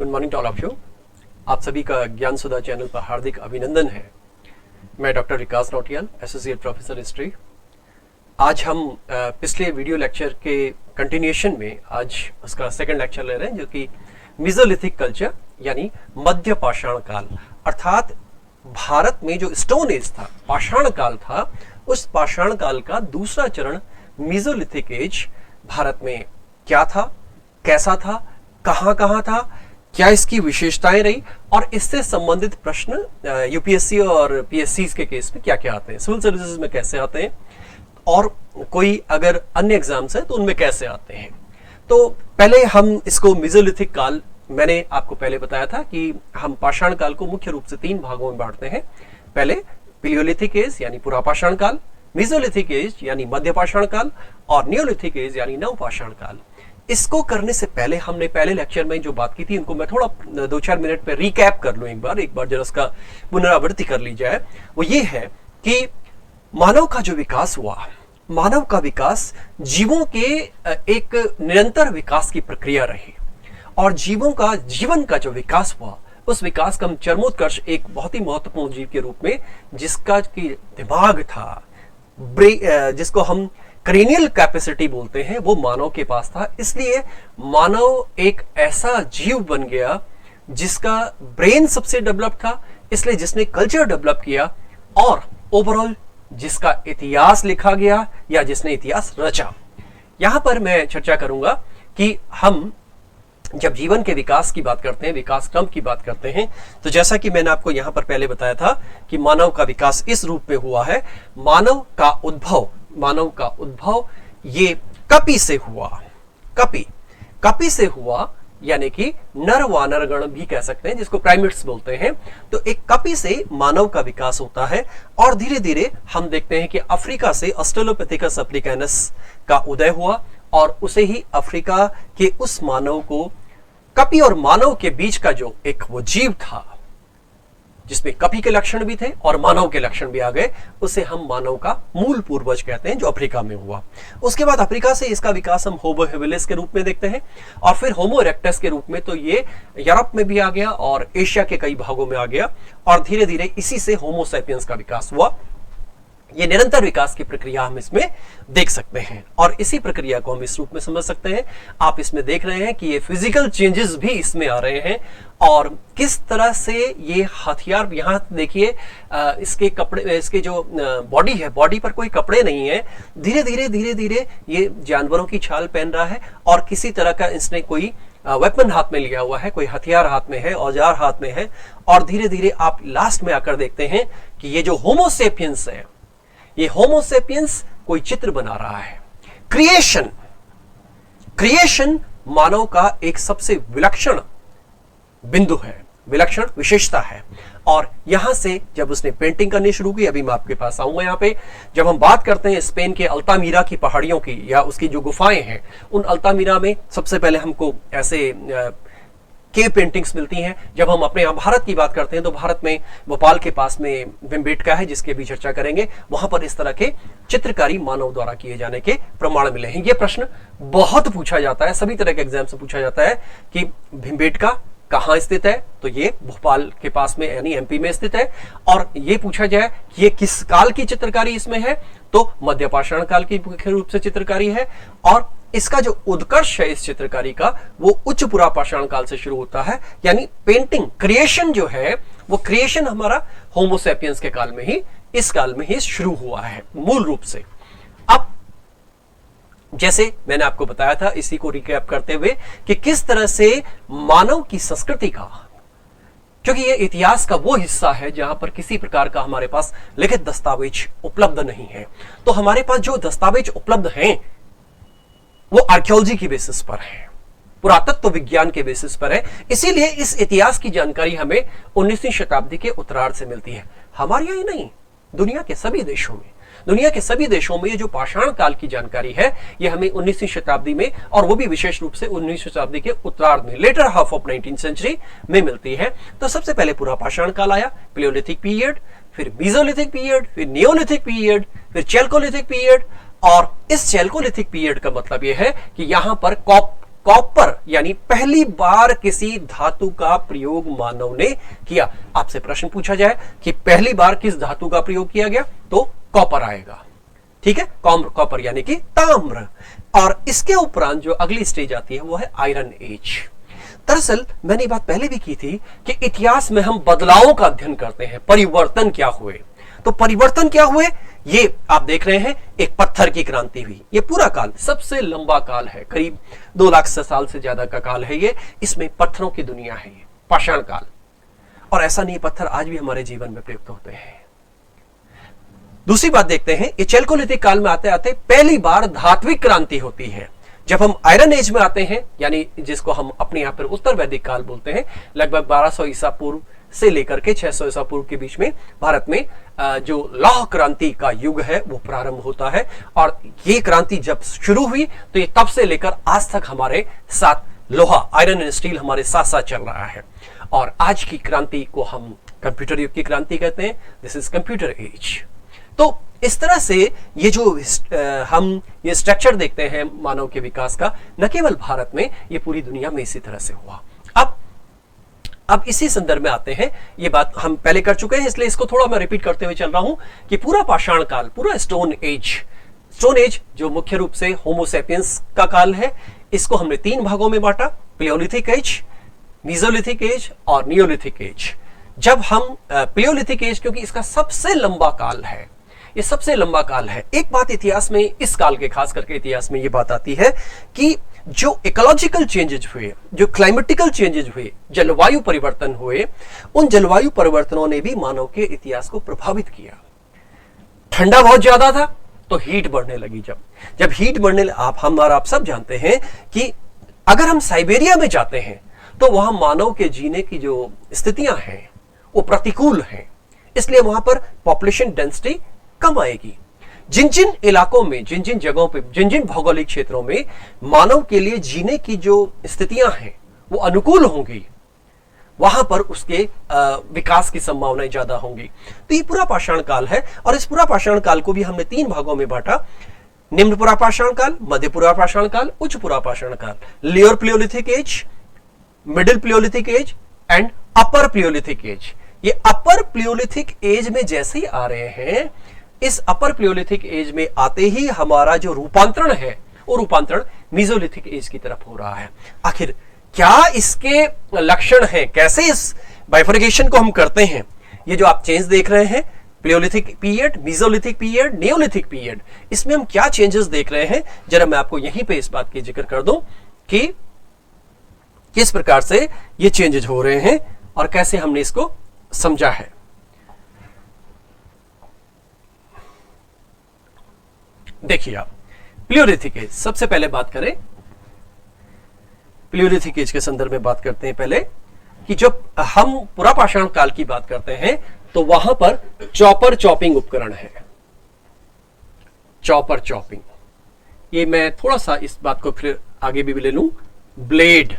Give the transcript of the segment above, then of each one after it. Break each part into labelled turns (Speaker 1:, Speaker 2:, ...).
Speaker 1: Good morning to all of you. आप सभी का ज्ञान सुधा चैनल पर हार्दिक अभिनंदन है। मैं डॉक्टर विकास नौटियाल, एसोसिएट प्रोफेसर हिस्ट्री। आज हम पिछले वीडियो लेक्चर के कंटिन्यूएशन में आज उसका सेकंड लेक्चर ले रहे हैं, जो कि मेसोलिथिक कल्चर यानी मध्य पाषाण काल, अर्थात भारत में जो स्टोन एज था, पाषाण काल था, उस पाषाण काल का दूसरा चरण मेसोलिथिक एज भारत में क्या था, कैसा था, कहां कहां था, क्या इसकी विशेषताएं रही और इससे संबंधित प्रश्न यूपीएससी और पीएससी के केस में क्या क्या आते हैं, सिविल सर्विसेज में कैसे आते हैं और कोई अगर अन्य एग्जाम्स है तो उनमें कैसे आते हैं। तो पहले हम इसको मेसोलिथिक काल, मैंने आपको पहले बताया था कि हम पाषाण काल को मुख्य रूप से 3 भागों में बांटते हैं। पहले पिलियोलिथिक एज यानी पुरापाषाण काल, मेसोलिथिक एज यानी मध्य पाषाण काल और नियोलिथिक एज यानी नवपाषाण काल। इसको करने से पहले हमने पहले लेक्चर में जो बात की थी, उनको मैं थोड़ा 2-4 मिनट पे रिकैप कर लूं, एक बार जरा उसका पुनरावृत्ति कर ली जाए। वो ये है कि मानव का जो विकास हुआ, मानव का विकास जीवों के एक निरंतर विकास की प्रक्रिया रही और जीवन का जो विकास हुआ, उस विकास का हम चरमोत्कर्ष एक बहुत ही महत्वपूर्ण जीव के रूप में, जिसका की दिमाग था, जिसको हम क्रेनियल कैपेसिटी बोलते हैं, वो मानव के पास था। इसलिए मानव एक ऐसा जीव बन गया जिसका ब्रेन सबसे डेवलप था, इसलिए जिसने कल्चर डेवलप किया और ओवरऑल जिसका इतिहास लिखा गया या जिसने इतिहास रचा। यहां पर मैं चर्चा करूंगा कि हम जब जीवन के विकास की बात करते हैं, विकास क्रम की बात करते हैं, तो जैसा कि मैंने आपको यहां पर पहले बताया था कि मानव का विकास इस रूप में हुआ है। मानव का उद्भव ये कपि से हुआ। कपि से हुआ यानी कि नर वानर गण भी कह सकते हैं, जिसको प्राइमेट्स बोलते हैं। तो एक कपि से मानव का विकास होता है और धीरे धीरे हम देखते हैं कि अफ्रीका से ऑस्ट्रेलोपिथेकस अफ्रीकानस का उदय हुआ और उसे ही अफ्रीका के उस मानव को, कपि और मानव के बीच का जो एक वो जीव था जिसमें कपि के लक्षण भी थे और मानव के लक्षण भी आ गए, उसे हम मानव का मूल पूर्वज कहते हैं, जो अफ्रीका में हुआ। उसके बाद अफ्रीका से इसका विकास हम होमो हेबिलिस के रूप में देखते हैं और फिर होमो इरेक्टस के रूप में तो ये यूरोप में भी आ गया और एशिया के कई भागों में आ गया और धीरे धीरे इसी से होमो सैपियंस का विकास हुआ। ये निरंतर विकास की प्रक्रिया हम इसमें देख सकते हैं और इसी प्रक्रिया को हम इस रूप में समझ सकते हैं। आप इसमें देख रहे हैं कि ये फिजिकल चेंजेस भी इसमें आ रहे हैं और किस तरह से ये हथियार, यहां देखिए इसके कपड़े, इसके जो बॉडी है, बॉडी पर कोई कपड़े नहीं है। धीरे धीरे ये जानवरों की छाल पहन रहा है और किसी तरह का इसने कोई वेपन हाथ में लिया हुआ है, कोई हथियार हाथ में है, औजार हाथ में है और धीरे धीरे आप लास्ट में आकर देखते हैं कि ये जो होमोसेपियंस है, ये होमोसेपियंस कोई चित्र बना रहा है। क्रिएशन मानव का एक सबसे विलक्षण बिंदु है, विलक्षण विशेषता है और यहां से जब उसने पेंटिंग करनी शुरू की, अभी मैं आपके पास आऊंगा यहां पे, जब हम बात करते हैं स्पेन के अल्तामीरा की पहाड़ियों की या उसकी जो गुफाएं हैं, उन अल्तामीरा में सबसे पहले हमको ऐसे केव पेंटिंग्स मिलती हैं। जब हम अपने यहाँ भारत की बात करते हैं तो भारत में भोपाल के पास में भीमबेटका है, जिसके भी चर्चा करेंगे। वहां पर इस तरह के चित्रकारी मानव द्वारा किए जाने के प्रमाण मिले हैं। यह प्रश्न बहुत पूछा जाता है, सभी तरह के एग्जाम से पूछा जाता है कि भीमबेटका कहाँ स्थित है, तो ये भोपाल के पास में यानी एमपी में स्थित है। और ये पूछा जाए कि ये किस काल की चित्रकारी इसमें है, तो मध्य पाषाण काल की मुख्य रूप से चित्रकारी है और इसका जो उत्कर्ष है इस चित्रकारी का, वो उच्च पुरापाषाण काल से शुरू होता है। यानी पेंटिंग क्रिएशन जो है, वो क्रिएशन हमारा होमोसेपियंस के काल में ही, इस काल में ही शुरू हुआ है मूल रूप से। अब जैसे मैंने आपको बताया था, इसी को रिकैप करते हुए कि किस तरह से मानव की संस्कृति का, क्योंकि ये इतिहास का वो हिस्सा है जहां पर किसी प्रकार का हमारे पास लिखित दस्तावेज उपलब्ध नहीं है, तो हमारे पास जो दस्तावेज उपलब्ध हैं वो आर्कियोलॉजी की बेसिस पर है, पुरातत्व विज्ञान के बेसिस पर है। इसीलिए इस इतिहास की जानकारी हमें 19वीं शताब्दी के उत्तरार्ध से मिलती है। हमारे यहाँ ही नहीं, दुनिया के सभी देशों में ये जो पाषाण काल की जानकारी है, ये हमें 19वीं शताब्दी में और वो भी विशेष रूप से 19वीं शताब्दी के उत्तरार्ध में, letter half of 19th century में मिलती है। तो सबसे पहले पुरापाषाण काल आया, पिलियोलिथिक पीरियड, फिर मेसोलिथिक पीरियड, फिर नियोलिथिक पीरियड, फिर चैल्कोलिथिक पीरियड और इस चैल्कोलिथिक पीरियड का मतलब यह है कि यहां पर कॉपर यानी पहली बार किसी धातु का प्रयोग मानव ने किया। आपसे प्रश्न पूछा जाए कि पहली बार किस धातु का प्रयोग किया गया, तो कॉपर आएगा। ठीक है, कॉपर यानी कि ताम्र। और इसके उपरांत जो अगली स्टेज आती है वो है आयरन एज। दरअसल मैंने ये बात पहले भी की थी कि इतिहास में हम बदलावों का अध्ययन करते हैं, परिवर्तन क्या हुए। तो परिवर्तन क्या हुए, ये आप देख रहे हैं, एक पत्थर की क्रांति हुई। ये पूरा काल सबसे लंबा काल है, करीब 2 लाख साल से ज्यादा का काल है ये। इसमें पत्थरों की दुनिया है, ये पाषाण काल। और ऐसा नहीं, पत्थर आज भी हमारे जीवन में प्रयुक्त होते हैं। दूसरी बात देखते हैं, ये चैल्कोलिथिक काल में आते आते पहली बार धात्विक क्रांति होती है। जब हम आयरन एज में आते हैं, यानी जिसको हम अपने यहां पर उत्तर वैदिक काल बोलते हैं, लगभग 1200 ईसा पूर्व से लेकर के 600 ईसा पूर्व के बीच में भारत में जो लौह क्रांति का युग है वो प्रारंभ होता है। और ये क्रांति जब शुरू हुई तो ये तब से लेकर आज तक हमारे साथ लोहा, आयरन एंड स्टील हमारे साथ साथ चल रहा है। और आज की क्रांति को हम कंप्यूटर युग की क्रांति कहते हैं। This is computer age. तो इस तरह से ये जो हम ये स्ट्रक्चर देखते हैं मानव के विकास का, न केवल भारत में, ये पूरी दुनिया में इसी तरह से हुआ। अब इसी संदर्भ में आते हैं, ये बात हम पहले कर चुके हैं इसलिए इसको थोड़ा मैं रिपीट करते हुए चल रहा हूं कि पूरा पाषाण काल, पूरा स्टोन एज जो मुख्य रूप से होमोसेपियंस का काल है, इसको हमने 3 भागों में बांटा, प्लेओलिथिक एज, मीसोलिथिक एज और नियोलिथिक एज। जब हम प्लेओलिथिक एज, क्योंकि इसका सबसे लंबा काल है, ये सबसे लंबा काल है। एक बात इतिहास में, इस काल के खास करके इतिहास में ये बात आती है कि जो इकोलॉजिकल चेंजेस हुए, जो क्लाइमेटिकल चेंजेस हुए, जलवायु परिवर्तन हुए, उन जलवायु परिवर्तनों ने भी मानव के इतिहास को प्रभावित किया। ठंडा बहुत ज्यादा था तो हीट बढ़ने लगी। जब हीट बढ़ने, आप सब जानते हैं कि अगर हम साइबेरिया में जाते हैं तो वहां मानव के जीने की जो स्थितियां हैं वो प्रतिकूल हैं, इसलिए वहां पर पॉपुलेशन डेंसिटी कम आएगी। जिन जिन इलाकों में, जिन जिन जगहों पे, जिन जिन भौगोलिक क्षेत्रों में मानव के लिए जीने की जो स्थितियां हैं वो अनुकूल होंगी, वहां पर उसके विकास की संभावनाएं ज्यादा होंगी। तो ये पूरा पाषाण काल है। और इस पूरा पाषाण काल को भी हमने 3 भागों में बांटा, निम्न पूरा पाषाण काल, मध्य पूरा पाषाण काल, उच्च पूरा पाषाण काल, lower palaeolithic age, middle palaeolithic age and upper palaeolithic age. ये अपर प्लेओलिथिक एज में जैसे ही आ रहे हैं, इस अपर प्लेओलिथिक एज में आते ही हमारा जो रूपांतरण है वो रूपांतरण मीसोलिथिक एज की तरफ हो रहा है। आखिर क्या इसके लक्षण हैं, कैसे इस बाइफर्केशन को हम करते हैं? ये जो आप चेंज देख रहे हैं, palaeolithic period, mesolithic period, neolithic period, इसमें हम क्या चेंजेस देख रहे हैं, जरा मैं आपको यहीं पे इस बात की जिक्र कर दूं कि किस प्रकार से ये चेंजेस हो रहे हैं और कैसे हमने इसको समझा है। देखिए आप, प्लेओलिथिक एज, सबसे पहले बात करें प्लेओलिथिक एज के संदर्भ में बात करते हैं पहले कि जब हम पूरा पाषाण काल की बात करते हैं तो वहां पर चॉपर चॉपिंग उपकरण है। चॉपर चॉपिंग, ये मैं थोड़ा सा इस बात को फिर आगे भी ले लूं, ब्लेड,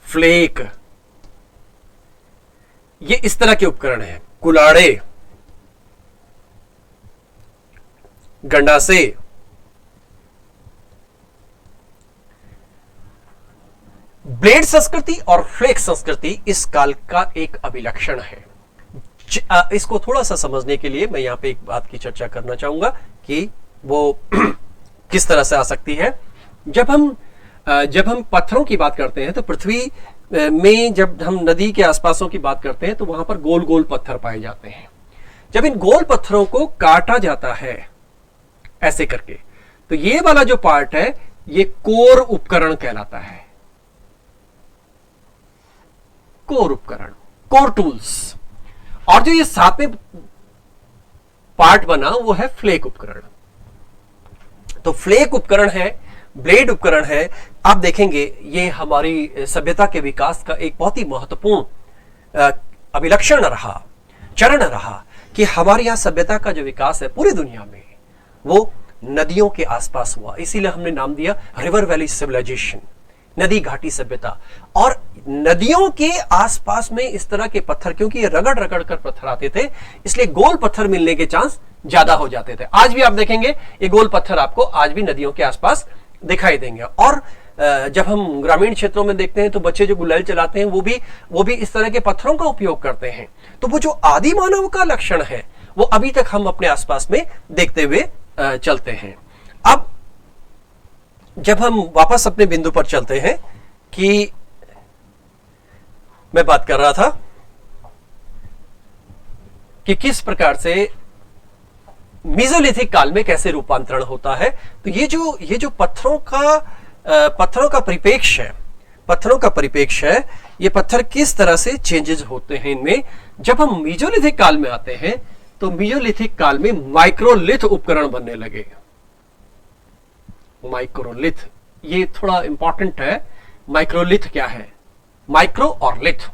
Speaker 1: फ्लेक, ये इस तरह के उपकरण हैं। कुलाड़े, गंडासे, ब्लेड संस्कृति और फ्लेक संस्कृति इस काल का एक अभिलक्षण है। इसको थोड़ा सा समझने के लिए मैं यहां पे एक बात की चर्चा करना चाहूंगा कि वो किस तरह से आ सकती है। जब हम पत्थरों की बात करते हैं तो पृथ्वी में जब हम नदी के आसपासों की बात करते हैं तो वहां पर गोल गोल पत्थर पाए जाते हैं। जब इन गोल पत्थरों को काटा जाता है ऐसे करके, तो ये वाला जो पार्ट है ये कोर उपकरण कहलाता है। कोर उपकरण, कोर टूल्स। और जो ये साथ में पार्ट बना वो है फ्लेक उपकरण। तो फ्लेक उपकरण है, ब्लेड उपकरण है। आप देखेंगे ये हमारी सभ्यता के विकास का एक बहुत ही महत्वपूर्ण अभिलक्षण रहा, चरण रहा कि हमारे यहां सभ्यता का जो विकास है पूरी दुनिया में वो नदियों के आसपास हुआ। इसीलिए हमने नाम दिया रिवर वैली सिविलाइजेशन, नदी घाटी सभ्यता। और नदियों के आसपास में इस तरह के पत्थर, क्योंकि ये रगड़ रगड़ कर पत्थर आते थे, इसलिए गोल पत्थर मिलने के चांस ज्यादा हो जाते थे। आज भी आप देखेंगे ये गोल पत्थर आपको आज भी नदियों के आसपास दिखाई देंगे। और जब हम ग्रामीण क्षेत्रों में देखते हैं तो बच्चे जो गुलाल चलाते हैं वो भी इस तरह के पत्थरों का उपयोग करते हैं। तो वो जो आदि मानव का लक्षण है वो अभी तक हम अपने आसपास में देखते हुए चलते हैं। अब जब हम वापस अपने बिंदु पर चलते हैं कि मैं बात कर रहा था कि किस प्रकार से मेसोलिथिक काल में कैसे रूपांतरण होता है। तो ये जो पत्थरों का परिप्रेक्ष्य है, ये पत्थर किस तरह से चेंजेस होते हैं इनमें। जब हम मेसोलिथिक काल में आते हैं तो मेसोलिथिक काल में माइक्रोलिथ उपकरण बनने लगे। माइक्रोलिथ ये थोड़ा इंपॉर्टेंट है। माइक्रोलिथ क्या है? माइक्रो और लिथ,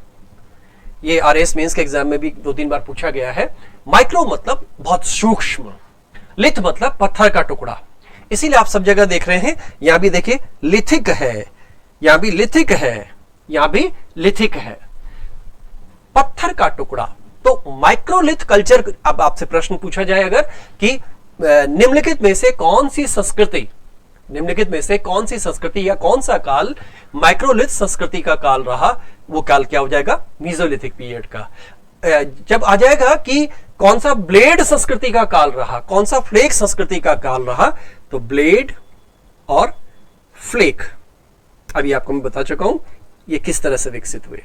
Speaker 1: ये आरएस मेंस के एग्जाम में भी 2-3 बार पूछा गया है। माइक्रो मतलब बहुत सूक्ष्म, लिथ मतलब पत्थर का टुकड़ा। इसीलिए आप सब जगह देख रहे हैं, यहां भी देखिए लिथिक है, यहां भी लिथिक है, यहां भी लिथिक है, पत्थर का टुकड़ा। तो माइक्रोलिथ कल्चर, अब आपसे प्रश्न पूछा जाए अगर कि निम्नलिखित में से कौन सी संस्कृति या कौन सा काल माइक्रोलिथ संस्कृति का काल रहा, वो काल क्या हो जाएगा? मेसोलिथिक पीरियड का। जब आ जाएगा कि कौन सा ब्लेड संस्कृति का काल रहा, कौन सा फ्लेक संस्कृति का काल रहा, तो ब्लेड और फ्लेक अभी आपको मैं बता चुका हूं ये किस तरह से विकसित हुए।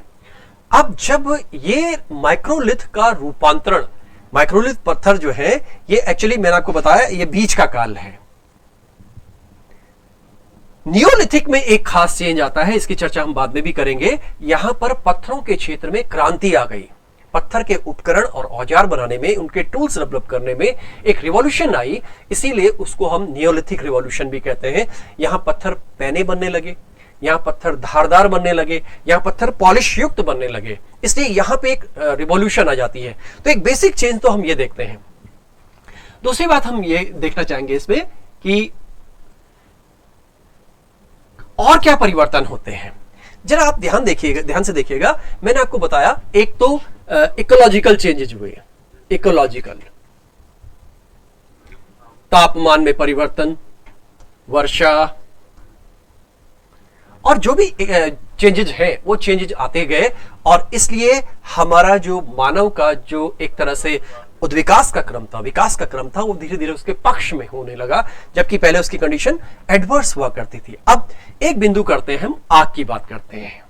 Speaker 1: अब जब ये माइक्रोलिथ का रूपांतरण, माइक्रोलिथ पत्थर जो है ये एक्चुअली मैंने आपको बताया ये बीच का काल है। नियोलिथिक में एक खास चेंज आता है, इसकी चर्चा हम बाद में भी करेंगे। यहां पर पत्थरों के क्षेत्र में क्रांति आ गई। पत्थर के उपकरण और औजार बनाने में, उनके टूल्स डेवलप करने में एक रिवॉल्यूशन आई, इसीलिए उसको हम नियोलिथिक रिवॉल्यूशन भी कहते हैं। यहां पत्थर पैने बनने लगे, यहां पत्थर धारदार बनने लगे, यहां पत्थर पॉलिश युक्त बनने लगे, इसलिए यहां पे एक रिवॉल्यूशन आ जाती है। तो एक बेसिक चेंज तो हम ये देखते हैं। दूसरी बात हम ये देखना चाहेंगे इसमें कि और क्या परिवर्तन होते हैं। जरा आप ध्यान से देखिएगा। मैंने आपको बताया एक तो इकोलॉजिकल चेंजेज हुए, इकोलॉजिकल तापमान में परिवर्तन, वर्षा, और जो भी चेंजेस हैं वो चेंजेस आते गए, और इसलिए हमारा जो मानव का जो एक तरह से विकास का क्रम था वो धीरे धीरे उसके पक्ष में होने लगा, जबकि पहले उसकी कंडीशन एडवर्स हुआ करती थी। अब एक बिंदु करते हैं, हम आग की बात करते हैं।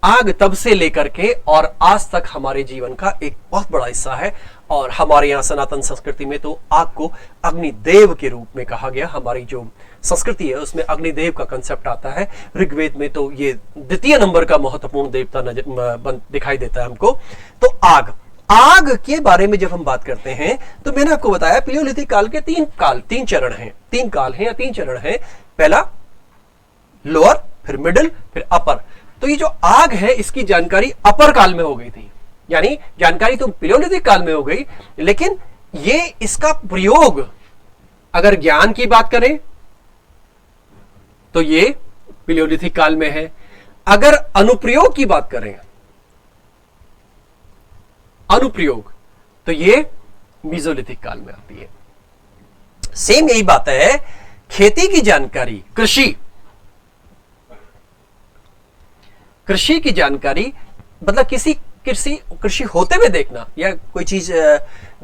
Speaker 1: आग तब से लेकर के और आज तक हमारे जीवन का एक बहुत बड़ा हिस्सा है, और हमारे यहाँ सनातन संस्कृति में तो आग को अग्निदेव के रूप में कहा गया। हमारी जो संस्कृति है उसमें अग्निदेव का कंसेप्ट आता है। ऋग्वेद में तो ये द्वितीय नंबर का महत्वपूर्ण देवता दिखाई देता है हमको। तो आग के बारे में जब हम बात करते हैं तो मैंने आपको बताया पिलियोलिथिक काल के तीन चरण हैं। पहला लोअर, फिर मिडिल, फिर अपर। तो ये जो आग है इसकी जानकारी अपर काल में हो गई थी, यानी जानकारी तो पिलियोलिथिक काल में हो गई, लेकिन ये इसका प्रयोग अगर ज्ञान की बात करें तो ये पिलियोलिथिक काल में है। अगर अनुप्रयोग की बात करें, तो ये मेसोलिथिक काल में आती है। सेम यही बात है खेती की जानकारी, कृषि की जानकारी, मतलब कृषि होते हुए देखना, या कोई चीज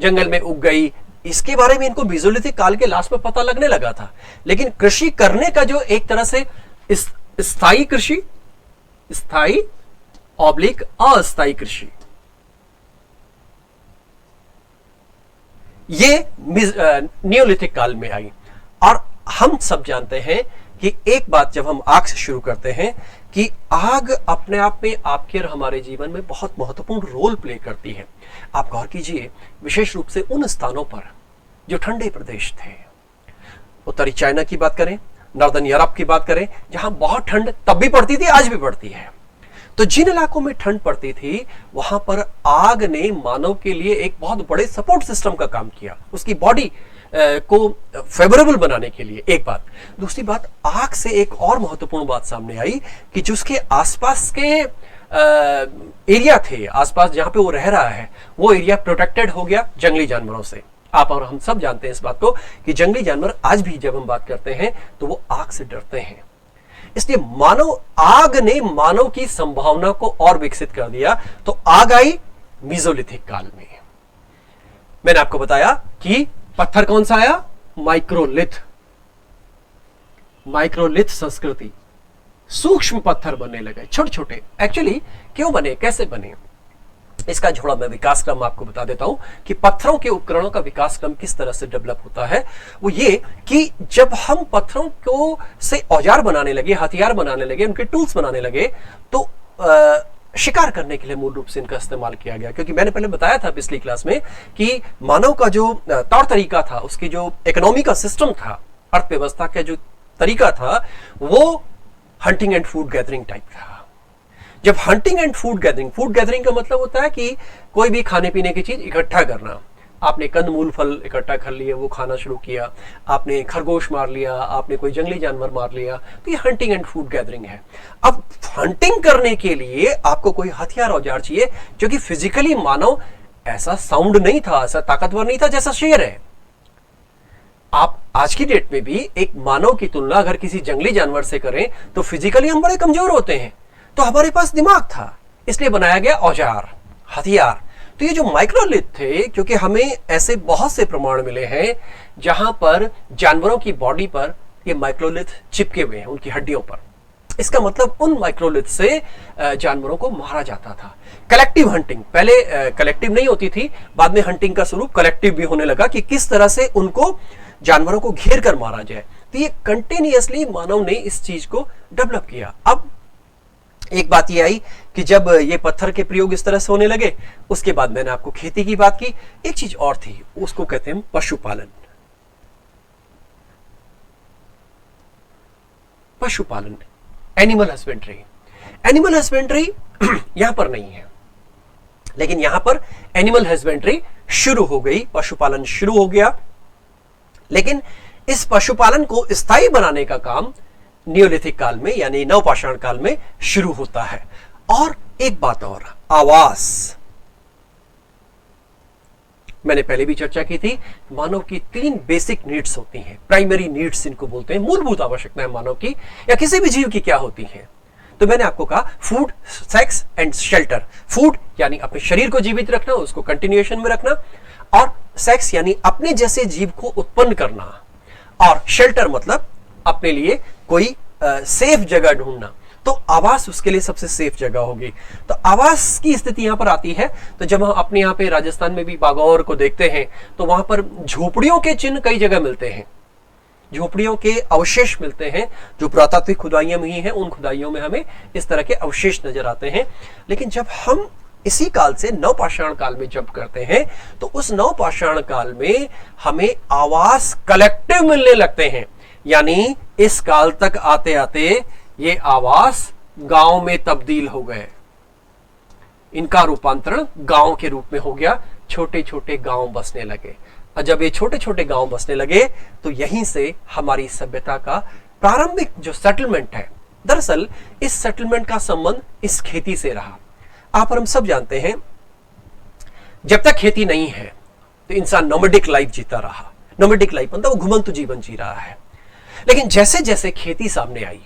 Speaker 1: जंगल में उग गई, इसके बारे में इनको मेसोलिथिक काल के लास्ट में पता लगने लगा था। लेकिन कृषि करने का जो एक तरह से स्थायी कृषि, स्थायी ऑब्लिक अस्थायी कृषि, ये नियोलिथिक काल में आई। और हम सब जानते हैं कि एक बात जब हम आग से शुरू करते हैं कि आग अपने आप में आपके और हमारे जीवन में बहुत महत्वपूर्ण रोल प्ले करती है। आप गौर कीजिए, विशेष रूप से उन स्थानों पर जो ठंडे प्रदेश थे, उत्तरी चाइना की बात करें, नॉर्दर्न यूरोप की बात करें, जहां बहुत ठंड तब भी पड़ती थी, आज भी पड़ती है। तो जिन इलाकों में ठंड पड़ती थी वहां पर आग ने मानव के लिए एक बहुत बड़े सपोर्ट सिस्टम का काम किया, उसकी बॉडी को फेवरेबल बनाने के लिए। एक बात। दूसरी बात, आग से एक और महत्वपूर्ण बात सामने आई कि जो उसके आसपास के एरिया थे, आसपास जहां पे वो रह रहा है, वो एरिया प्रोटेक्टेड हो गया जंगली जानवरों से। आप और हम सब जानते हैं इस बात को कि जंगली जानवर आज भी जब हम बात करते हैं तो वो आग से डरते हैं। इसलिए आग ने मानव की संभावना को और विकसित कर दिया। तो आग आई मेसोलिथिक काल में। मैंने आपको बताया कि पत्थर कौन सा आया, माइक्रोलिथ। माइक्रोलिथ संस्कृति, सूक्ष्म पत्थर बनने लगे, छोटे छोटे। एक्चुअली क्यों बने, कैसे बने, इसका थोड़ा मैं विकास क्रम आपको बता देता हूं कि पत्थरों के उपकरणों का विकास क्रम किस तरह से डेवलप होता है। वो ये कि जब हम पत्थरों को से औजार बनाने लगे, हथियार बनाने लगे, उनके टूल्स बनाने लगे, तो शिकार करने के लिए मूल रूप से इनका इस्तेमाल किया गया। क्योंकि मैंने पहले बताया था पिछली क्लास में कि मानव का जो तौर तरीका था, उसकी जो इकोनॉमी का सिस्टम था, अर्थव्यवस्था का जो तरीका था, वो hunting and food gathering type था। जब हंटिंग एंड फूड गैदरिंग का मतलब होता है कि कोई भी खाने पीने की चीज इकट्ठा करना। आपने कंदमूल फल इकट्ठा कर लिए, वो खाना शुरू किया, आपने खरगोश मार लिया, आपने कोई जंगली जानवर मार लिया, तो ये हंटिंग एंड फूड गैदरिंग है। अब हंटिंग करने के लिए आपको कोई हथियार औजार चाहिए, क्योंकि फिजिकली मानव ऐसा साउंड नहीं था, ऐसा ताकतवर नहीं था जैसा शेर है। आप आज की डेट में भी एक मानव की तुलना अगर किसी जंगली जानवर से करें तो फिजिकली हम बड़े कमजोर होते हैं। तो हमारे पास दिमाग था, इसलिए बनाया गया औजार, हथियार। तो ये जो माइक्रोलिथ थे, क्योंकि हमें ऐसे बहुत से प्रमाण मिले हैं जहां पर जानवरों की बॉडी पर ये माइक्रोलिथ चिपके हुए हैं, उनकी हड्डियों पर। इसका मतलब उन माइक्रोलिथ से जानवरों को मारा जाता था। कलेक्टिव हंटिंग, पहले कलेक्टिव नहीं होती थी, बाद में हंटिंग का स्वरूप कलेक्टिव भी होने लगा कि किस तरह से उनको, जानवरों को घेर कर मारा जाए। तो ये कंटिन्यूअसली मानव ने इस चीज को डेवलप किया। अब एक बात ये आई कि जब ये पत्थर के प्रयोग इस तरह से होने लगे, उसके बाद मैंने आपको खेती की बात की। एक चीज और थी, उसको कहते हैं पशुपालन। पशुपालन, एनिमल हस्बेंड्री। एनिमल हस्बेंड्री यहां पर नहीं है, लेकिन यहां पर एनिमल हस्बेंड्री शुरू हो गई, पशुपालन शुरू हो गया। लेकिन इस पशुपालन को स्थायी बनाने का काम नियोलिथिक काल में, यानी नवपाषाण काल में शुरू होता है। और एक बात और, आवास। मैंने पहले भी चर्चा की थी, मानव की 3 बेसिक नीड्स होती हैं, प्राइमरी नीड्स इनको बोलते हैं, मूलभूत आवश्यकताएं मानव की या किसी भी जीव की क्या होती हैं। तो मैंने आपको कहा food, sex and shelter. Food यानी अपने शरीर को जीवित रखना, उसको कंटिन्यूएशन में रखना, और सेक्स यानी अपने जैसे जीव को उत्पन्न करना, और शेल्टर मतलब अपने लिए कोई सेफ जगह ढूंढना। तो आवास उसके लिए सबसे सेफ जगह होगी। तो आवास की स्थिति यहां पर आती है। तो जब हम अपने यहाँ पे राजस्थान में भी बागौर को देखते हैं तो वहां पर झोपड़ियों के चिन्ह कई जगह मिलते हैं, झोपड़ियों के अवशेष मिलते हैं। जो पुरातात्विक खुदाइयां हुई हैं, उन खुदाइयों में हमें इस तरह के अवशेष नजर आते हैं। लेकिन जब हम इसी काल से नवपाषाण काल में जब करते हैं, तो उस नवपाषाण काल में हमें आवास कलेक्टिव मिलने लगते हैं। यानी इस काल तक आते आते ये आवास गांव में तब्दील हो गए, इनका रूपांतरण गांव के रूप में हो गया, छोटे छोटे गांव बसने लगे। और जब ये छोटे छोटे गांव बसने लगे तो यहीं से हमारी सभ्यता का प्रारंभिक जो सेटलमेंट है, दरअसल इस सेटलमेंट का संबंध इस खेती से रहा। आप और हम सब जानते हैं, जब तक खेती नहीं है तो इंसान नोमैडिक लाइफ जीता रहा। नोमैडिक लाइफ मतलब वो घुमंतु जीवन जी रहा है। लेकिन जैसे जैसे खेती सामने आई,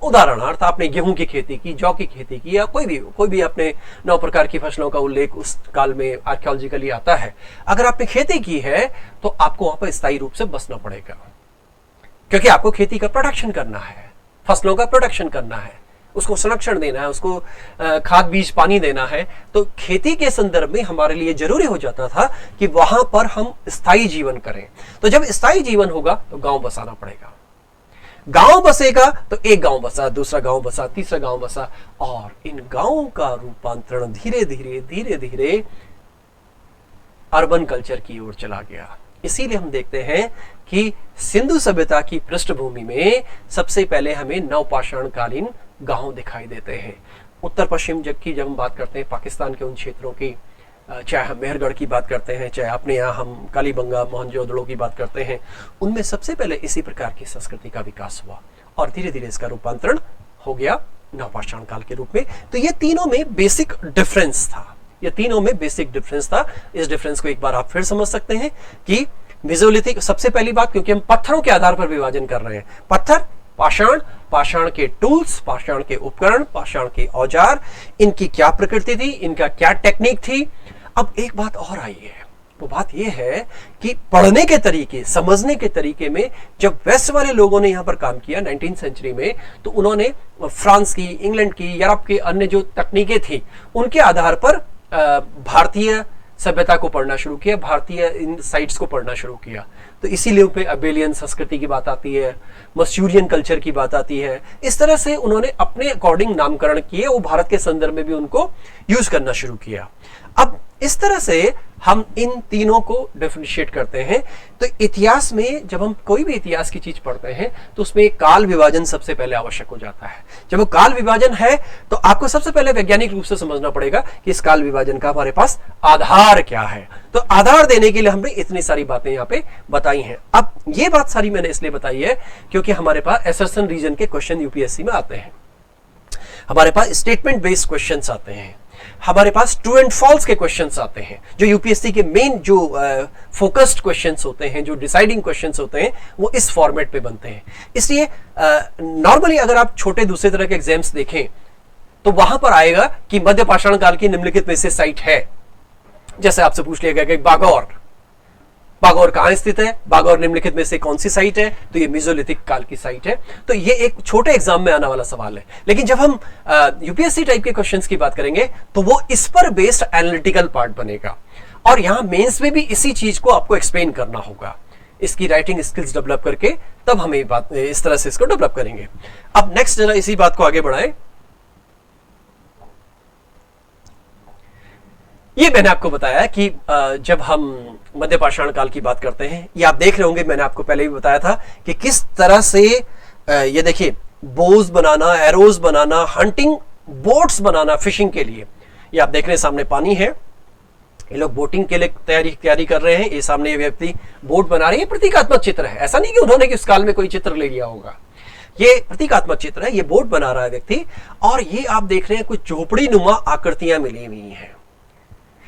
Speaker 1: उदाहरणार्थ आपने गेहूं की खेती की, जौ की खेती की, या कोई भी आपने 9 प्रकार की फसलों का उल्लेख उस काल में आर्कियोलॉजिकली आता है। अगर आपने खेती की है तो आपको वहां पर स्थायी रूप से बसना पड़ेगा, क्योंकि आपको खेती का प्रोडक्शन करना है, फसलों का प्रोडक्शन करना है, उसको संरक्षण देना है, उसको खाद बीज पानी देना है। तो खेती के संदर्भ में हमारे लिए जरूरी हो जाता था कि वहां पर हम स्थायी जीवन करें। तो जब स्थायी जीवन होगा तो गांव बसाना पड़ेगा। गांव बसेगा तो एक गांव बसा, दूसरा गांव बसा, तीसरा गांव बसा, और इन गांवों का रूपांतरण धीरे धीरे अर्बन कल्चर की ओर चला गया। इसीलिए हम देखते हैं कि सिंधु सभ्यता की पृष्ठभूमि में सबसे पहले हमें नवपाषाण कालीन गांव दिखाई देते हैं। उत्तर पश्चिम जबकि जब हम बात करते हैं पाकिस्तान के उन क्षेत्रों की, चाहे हम मेहरगढ़ की बात करते हैं, चाहे अपने यहाँ हम कालीबंगा, मोहनजोदड़ो की बात करते हैं, उनमें सबसे पहले इसी प्रकार की संस्कृति का विकास हुआ और धीरे धीरे इसका रूपांतरण हो गया नवपाषाण काल के रूप में। तो ये तीनों में बेसिक डिफरेंस था। ये तीनों में बेसिक डिफरेंस था। इस डिफरेंस को एक बार आप फिर समझ सकते हैं कि मेसोलिथिक, सबसे पहली बात, क्योंकि हम पत्थरों के आधार पर विभाजन कर रहे हैं, पत्थर, पाषाण, पाषाण के टूल्स, पाषाण के उपकरण, पाषाण के औजार, इनकी क्या प्रकृति थी, इनका क्या टेक्निक थी। अब एक बात और आई है, वो बात यह है कि पढ़ने के तरीके, समझने के तरीके में जब वेस्ट वाले लोगों ने यहां पर काम किया 19वीं सेंचुरी में, तो उन्होंने फ्रांस की, इंग्लैंड की, यूरोप की अन्य जो तकनीकें थी उनके आधार पर भारतीय सभ्यता को पढ़ना शुरू किया, भारतीय इन साइट्स को पढ़ना शुरू किया। तो इसीलिए पे अबेलियन संस्कृति की बात आती है, मस्यूरियन कल्चर की बात आती है। इस तरह से उन्होंने अपने अकॉर्डिंग नामकरण किए, वो भारत के संदर्भ में भी उनको यूज करना शुरू किया। अब इस तरह से हम इन तीनों को डिफरेंशिएट करते हैं। तो इतिहास में जब हम कोई भी इतिहास की चीज पढ़ते हैं तो उसमें एक काल विभाजन सबसे पहले आवश्यक हो जाता है। जब वो काल विभाजन है तो आपको सबसे पहले वैज्ञानिक रूप से समझना पड़ेगा कि इस काल विभाजन का हमारे पास आधार क्या है। तो आधार देने के लिए हमने इतनी सारी बातें यहाँ पे बताई हैं। अब ये बात सारी मैंने इसलिए बताई है क्योंकि हमारे पास असर्शन रीजन के क्वेश्चन यूपीएससी में आते हैं, हमारे पास स्टेटमेंट बेस्ड क्वेश्चंस आते हैं, हमारे पास ट्रू एंड फॉल्स के क्वेश्चंस आते हैं, जो यूपीएससी के मेन जो फोकस्ड क्वेश्चंस होते हैं, जो डिसाइडिंग क्वेश्चंस होते हैं, वो इस फॉर्मेट पे बनते हैं। इसलिए नॉर्मली अगर आप छोटे दूसरे तरह के एग्जाम्स देखें तो वहां पर आएगा कि मध्य पाषाण काल की निम्नलिखित में से साइट है। जैसे आपसे पूछ लिया गया कि बागौर, बागौर कहां स्थित है, बागौर निम्नलिखित में से कौन सी साइट है, तो ये मेसोलिथिक काल की साइट है। तो ये एक छोटे एग्जाम में आने वाला सवाल है। लेकिन जब हम यूपीएससी टाइप के क्वेश्चंस की बात करेंगे तो वो इस पर बेस्ड एनालिटिकल पार्ट बनेगा, और यहां मेंस में भी इसी चीज को आपको एक्सप्लेन करना होगा। इसकी राइटिंग स्किल्स डेवलप करके तब हम ये बात इस तरह से इसको डेवलप करेंगे। अब नेक्स्ट जरा इसी बात को आगे बढ़ाएं। ये मैंने आपको बताया कि जब हम मध्य पाषाण काल की बात करते हैं, ये आप देख रहे होंगे, मैंने आपको पहले भी बताया था कि किस तरह से ये देखिए बोज बनाना, एरोज बनाना, हंटिंग बोट्स बनाना फिशिंग के लिए। ये आप देख रहे हैं सामने पानी है, ये लोग बोटिंग के लिए तैयारी कर रहे हैं। ये सामने ये व्यक्ति बोट बना रहे हैं। प्रतीकात्मक चित्र है, ऐसा नहीं कि उन्होंने उस काल में कोई चित्र ले लिया होगा, ये प्रतीकात्मक चित्र है। ये बोट बना रहा है व्यक्ति, और ये आप देख रहे हैं कुछ झोपड़ी नुमा आकृतियां मिली हुई हैं,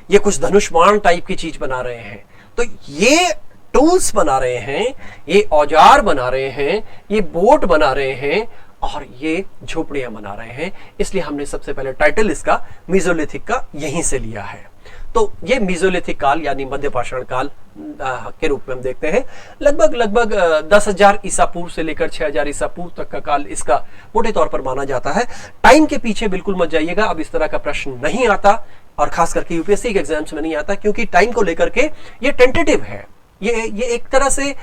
Speaker 1: ये कुछ धनुष्मान टाइप की चीज बना रहे हैं। तो ये टूल्स बना रहे हैं, ये औजार बना रहे हैं, ये बोट बना रहे हैं, और ये झोपड़ियां बना रहे हैं। इसलिए हमने सबसे पहले टाइटल इसका मेसोलिथिक का यहीं से लिया है। तो ये मेसोलिथिक काल यानी मध्य पाषाण काल के रूप में हम देखते हैं। लगभग 10,000 ईसा पूर्व से लेकर 6,000 ईसा पूर्व तक का काल इसका मोटे तौर पर माना जाता है। टाइम के पीछे बिल्कुल मत जाइएगा, अब इस तरह का प्रश्न नहीं आता, और खास करके यूपीएससी के एग्जाम्स में नहीं आता, क्योंकि टाइम को लेकर के ये टेंटेटिव है। ये एक तरह से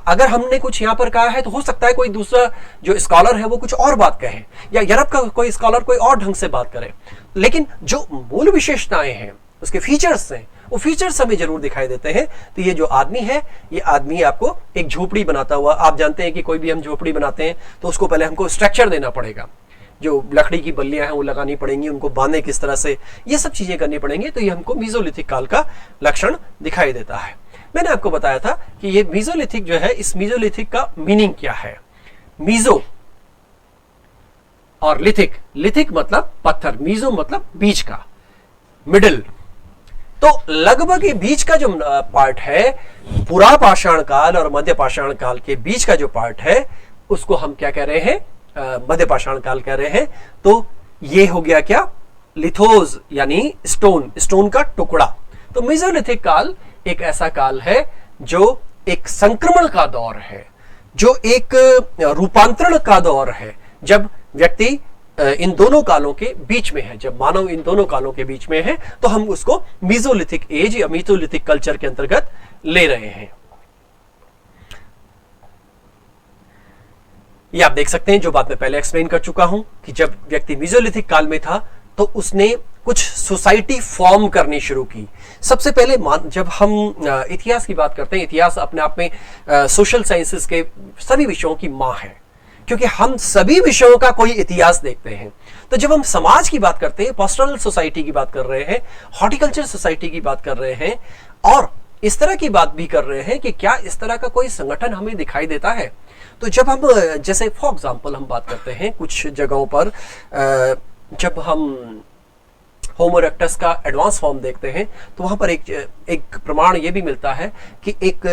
Speaker 1: अगर हमने कुछ यहाँ पर कहा है तो हो सकता है कोई दूसरा जो स्कॉलर है वो कुछ और बात कहे, या यूरोप का कोई स्कॉलर कोई और ढंग से बात करे। लेकिन जो मूल विशेषताएं हैं, उसके फीचर्स हैं, वो फीचर्स हमें जरूर दिखाई देते हैं। तो ये जो आदमी है, ये आदमी आपको एक झोपड़ी बनाता हुआ, आप जानते हैं कि कोई भी हम झोपड़ी बनाते हैं तो उसको पहले हमको स्ट्रक्चर देना पड़ेगा, जो लकड़ी की बल्लियां हैं वो लगानी पड़ेंगी, उनको बांधे किस तरह से, ये सब चीजें करनी पड़ेंगी। तो ये हमको मेसोलिथिक काल का लक्षण दिखाई देता है। मैंने आपको बताया था कि ये मेसोलिथिक जो है, इस मेसोलिथिक का मीनिंग क्या है। मीजो और लिथिक, लिथिक मतलब पत्थर, मीजो मतलब बीच का, मिडिल। तो लगभग ये बीच का जो पार्ट है, पुरा पाषाण काल और मध्य पाषाण काल के बीच का जो पार्ट है, उसको हम क्या कह रहे हैं, मध्य पाषाण काल कह रहे हैं। तो ये हो गया क्या, लिथोज यानी स्टोन, स्टोन का टुकड़ा। तो मेसोलिथिक काल एक ऐसा काल है जो एक संक्रमण का दौर है, जो एक रूपांतरण का दौर है, जब व्यक्ति इन दोनों कालों के बीच में है, जब मानव इन दोनों कालों के बीच में है, तो हम उसको मेसोलिथिक एज या मेसोलिथिक कल्चर के अंतर्गत ले रहे हैं। ये आप देख सकते हैं, जो बात मैं पहले एक्सप्लेन कर चुका हूं कि जब व्यक्ति मेसोलिथिक काल में था तो उसने कुछ सोसाइटी फॉर्म करनी शुरू की। सबसे पहले जब हम इतिहास की बात करते हैं, इतिहास अपने आप में सोशल साइंसेस के सभी विषयों की मां है, क्योंकि हम सभी विषयों का कोई इतिहास देखते हैं। तो जब हम समाज की बात करते हैं, पास्टोरल सोसाइटी की बात कर रहे हैं, हॉर्टिकल्चर सोसाइटी की बात कर रहे हैं, और इस तरह की बात भी कर रहे हैं कि क्या इस तरह का कोई संगठन हमें दिखाई देता है। तो जब हम जैसे फॉर एग्जाम्पल हम बात करते हैं कुछ जगहों पर, जब हम होमो इरेक्टस का एडवांस फॉर्म देखते हैं तो वहां पर एक प्रमाण ये भी मिलता है कि एक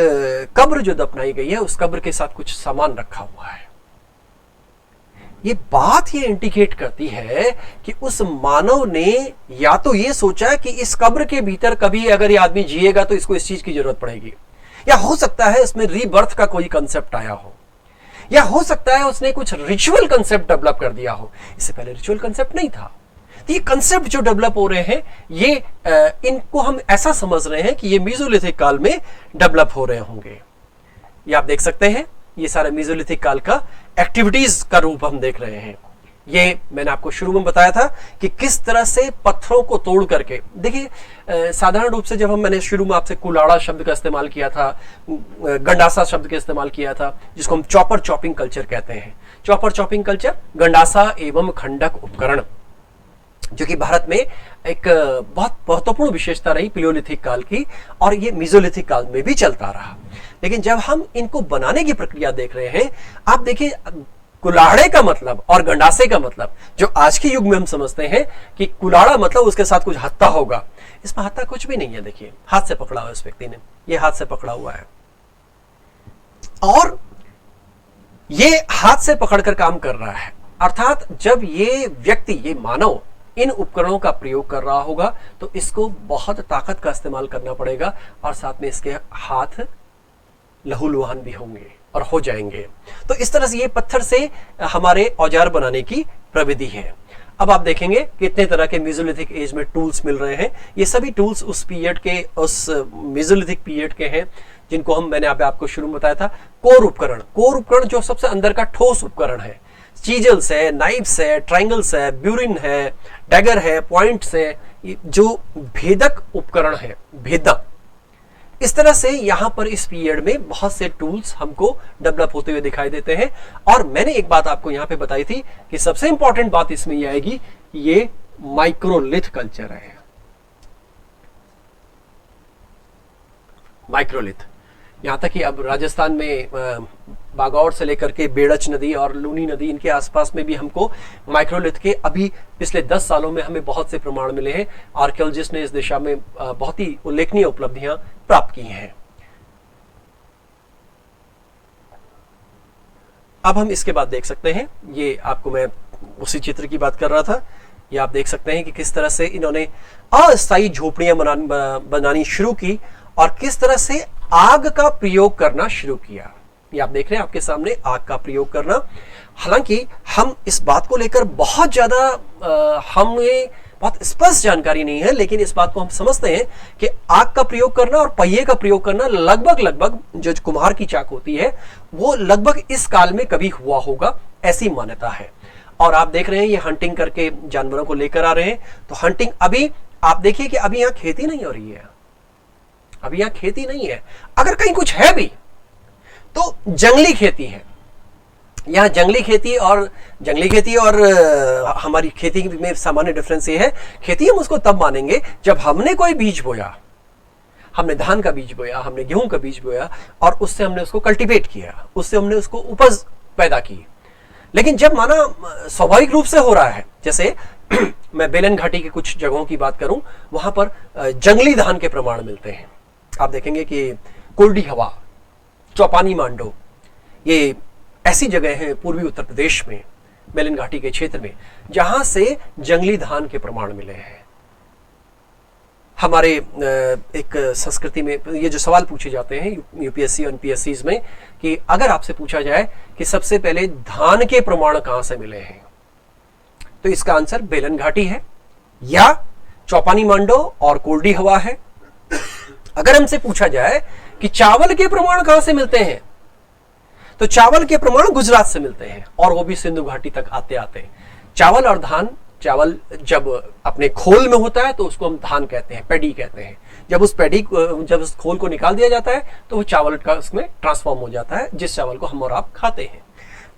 Speaker 1: कब्र जो दफनाई गई है उस कब्र के साथ कुछ सामान रखा हुआ है। ये बात ये इंडिकेट करती है कि उस मानव ने या तो ये सोचा कि इस कब्र के भीतर कभी अगर ये आदमी जिएगा तो इसको इस चीज की जरूरत पड़ेगी, या हो सकता है इसमें रीबर्थ का कोई कंसेप्ट आया हो, या हो सकता है उसने कुछ रिचुअल कंसेप्ट डेवलप कर दिया हो। इससे पहले रिचुअल कंसेप्ट नहीं था। ये कंसेप्ट जो डेवलप हो रहे हैं ये इनको हम ऐसा समझ रहे हैं कि ये मेसोलिथिक काल में डेवलप हो रहे होंगे। ये आप देख सकते हैं, ये सारा मेसोलिथिक काल का एक्टिविटीज का रूप हम देख रहे हैं। ये मैंने आपको शुरू में बताया था कि किस तरह से पत्थरों को तोड़ करके, देखिए साधारण रूप से जब मैंने शुरू में आपसे कुलाड़ा शब्द का इस्तेमाल किया था, गंडासा शब्द का इस्तेमाल किया था, जिसको हम चॉपर चॉपिंग कल्चर कहते हैं। चॉपर चॉपिंग कल्चर, गंडासा एवं खंडक उपकरण, जो कि भारत में एक बहुत महत्वपूर्ण विशेषता रही पिलियोलिथिक काल की, और ये मेसोलिथिक काल में भी चलता रहा। लेकिन जब हम इनको बनाने की प्रक्रिया देख रहे हैं, आप देखिए कुल्हाड़े का मतलब और गंडासे का मतलब जो आज के युग में हम समझते हैं कि कुल्हाड़ा मतलब उसके साथ कुछ हत्था होगा, इसमें हत्था कुछ भी नहीं है। देखिए हाथ से पकड़ा हुआ इस व्यक्ति ने, ये हाथ से पकड़ा हुआ है और ये हाथ से पकड़कर काम कर रहा है। अर्थात जब ये व्यक्ति, ये मानव इन उपकरणों का प्रयोग कर रहा होगा तो इसको बहुत ताकत का इस्तेमाल करना पड़ेगा, और साथ में इसके हाथ लहूलुहान भी होंगे और हो जाएंगे। तो इस तरह से ये पत्थर से हमारे औजार बनाने की प्रविधि है। अब आप देखेंगे कितने तरह के मेसोलिथिक एज में टूल्स मिल रहे हैं। ये सभी टूल्स उस पीरियड के, उस मेसोलिथिक पीरियड के हैं, जिनको मैंने आपको शुरू में बताया था कोर उपकरण। कोर उपकरण जो सबसे अंदर का ठोस उपकरण है, चीजल्स है, नाइफ्स है, ट्रायंगल्स है, ब्यूरिन है, डैगर है, पॉइंट्स है, जो भेदक उपकरण है, भेदक। इस तरह से यहां पर इस पीरियड में बहुत से टूल्स हमको डेवलप होते हुए दिखाई देते हैं। और मैंने एक बात आपको यहां पे बताई थी कि सबसे इंपॉर्टेंट बात इसमें यह आएगी, ये माइक्रोलिथ कल्चर है। माइक्रोलिथ, यहां तक कि अब राजस्थान में बागौर से लेकर के बेड़च नदी और लूनी नदी, इनके आसपास में भी हमको माइक्रोलिथ के अभी पिछले 10 सालों में हमें बहुत से प्रमाण मिले हैं। आर्कियोलॉजिस्ट ने इस दिशा में बहुत ही उल्लेखनीय उपलब्धियां प्राप्त की हैं। अब हम इसके बाद देख सकते हैं, ये आपको मैं उसी चित्र की बात कर रहा था, ये आप देख सकते हैं कि किस तरह से इन्होंने अस्थायी झोपड़ियां बनानी शुरू की और किस तरह से आग का प्रयोग करना शुरू किया। ये आप देख रहे हैं आपके सामने, आग का प्रयोग करना। हालांकि हम इस बात को लेकर बहुत ज्यादा हमें बहुत स्पष्ट जानकारी नहीं है, लेकिन इस बात को हम समझते हैं कि आग का प्रयोग करना और पहिए का प्रयोग करना लगभग जो कुम्हार की चाक होती है वो लगभग इस काल में कभी हुआ होगा, ऐसी मान्यता है। और आप देख रहे हैं ये हंटिंग करके जानवरों को लेकर आ रहे हैं। तो हंटिंग, अभी आप देखिए कि अभी यहां खेती नहीं हो रही है, अभी यहां खेती नहीं है। अगर कहीं कुछ है भी तो जंगली खेती है। यहाँ जंगली खेती और हमारी खेती में सामान्य डिफरेंस ये है, खेती हम उसको तब मानेंगे जब हमने कोई बीज बोया, हमने धान का बीज बोया, हमने गेहूं का बीज बोया और उससे हमने उसको कल्टीवेट किया, उससे हमने उसको उपज पैदा की। लेकिन जब माना स्वाभाविक रूप से हो रहा है, जैसे मैं बेलन घाटी की कुछ जगहों की बात करूं, वहां पर जंगली धान के प्रमाण मिलते हैं। आप देखेंगे कि कुर्डी हवा, चौपानी मांडो, ये ऐसी जगह है पूर्वी उत्तर प्रदेश में, बेलन घाटी के क्षेत्र में, जहां से जंगली धान के प्रमाण मिले हैं। हमारे एक संस्कृति में ये जो सवाल पूछे जाते हैं यूपीएससी और पीएससीज में, कि अगर आपसे पूछा जाए कि सबसे पहले धान के प्रमाण कहां से मिले हैं, तो इसका आंसर बेलन घाटी है या चौपानी मांडो और कोल्डी हवा है। अगर हमसे पूछा जाए कि चावल के प्रमाण कहां से मिलते हैं, तो चावल के प्रमाण गुजरात से मिलते हैं, और वो भी सिंधु घाटी तक आते आते। चावल और धान, चावल जब अपने खोल में होता है तो उसको हम धान कहते हैं, पैडी कहते हैं। जब उस खोल को निकाल दिया जाता है तो वो चावल का उसमें ट्रांसफॉर्म हो जाता है, जिस चावल को हम और आप खाते हैं।